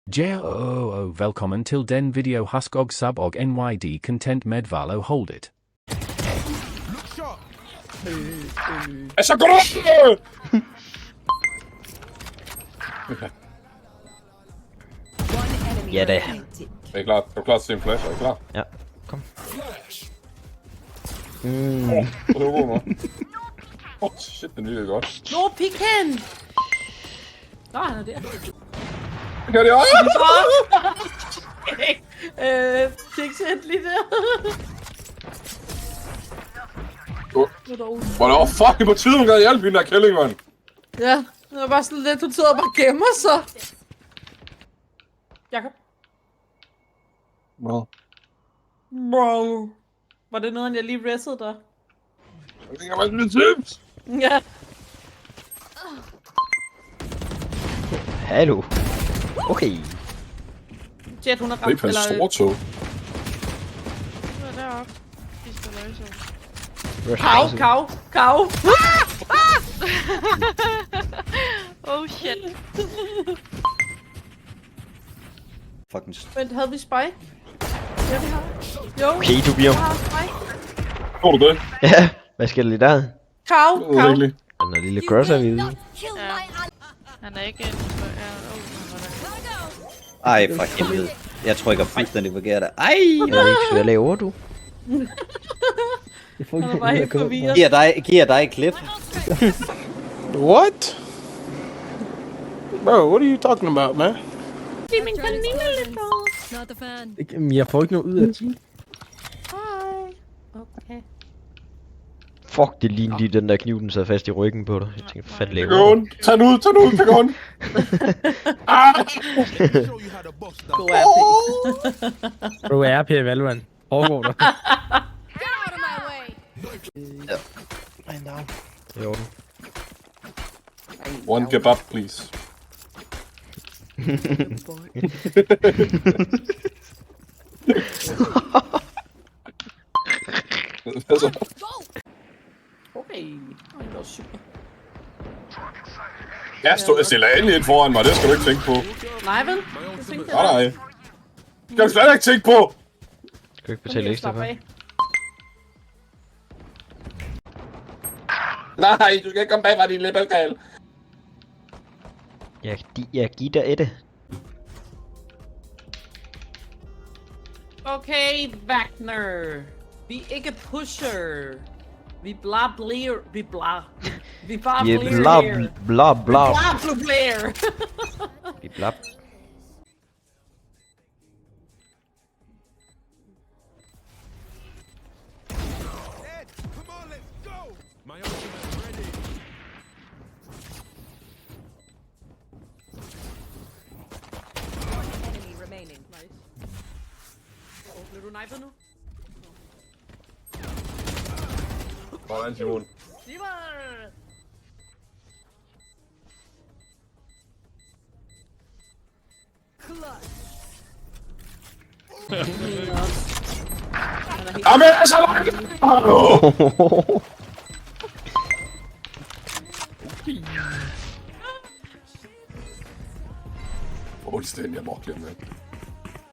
Velkommen til den video Huskog sub og NYD content med Valo hold it. Så går du! Ja da. Er I klar? Er du klar til at se en flash? Er I klar? Ja, kom. Det var god, man. Shit, den virkede godt. Nå, pik hen! Nå, han er der. Gør det også? Fix et lige der. Hvor der var fucking på tiden, hun gad hjælpe hende der kælling, mand. Ja, det var bare sådan lidt, hun sidder og bare gemmer sig. Jakob. Hvad? Bro. Var det noget, jeg lige ressede dig? Jeg tænker bare lidt tips. Ja. Hallo. Okay. Jet, hun er Det er ramt, på en stor tog. Nu er deroppe. De skal løse. Kav. Oh shit. Fucking Vent, havde vi spy? Ja, vi har. Jo. okay, du bliver. Vi har spy. Tror du det? Ja, hvad skal der lige der? Kav. Det er virkelig. Den er lille crosser vi. Ja. Han er ikke en for... Ja, Ej, for helvede. Jeg trykker fuldstændig forkert. Ej! Jeg ved ikke, hvad laver du? Han er bare helt forvirret. Giver dig klip. What? Bro, what are you talking about, man? Det er min kanine, lidt Not the fan. Jeg får ikke noget ud af det. Hej. Okay. Fuck, det lignede lige den der kniv, den sad fast i ryggen på dig. Jeg tænkte, hvad fanden laver du? Pegone. Tag den ud, Pegone. God RP. Bro, RP i Valorant. Overgår dig. Get out of my way. Jo. One kebab, please. Hvad så? Okay. Det var super. Jeg stiller endelig ind foran mig, det skal du ikke tænke på. Nej, vel? Det tænkte jeg. Nej. Skal du slet ikke tænke på! Skal du ikke betale ekstra for? Nej, du skal ikke komme bag mig, din læbekal. Jeg giver dig et. Okay, Wagner. Vi er ikke pusher. Vi bare bliver her. Vi bla bla bla. Blair. Vi bla. Enemy remaining. Nice. Blev du knifet nu? Hvordan, Simon? Jamen, så langt! Fuldstændig amok, med.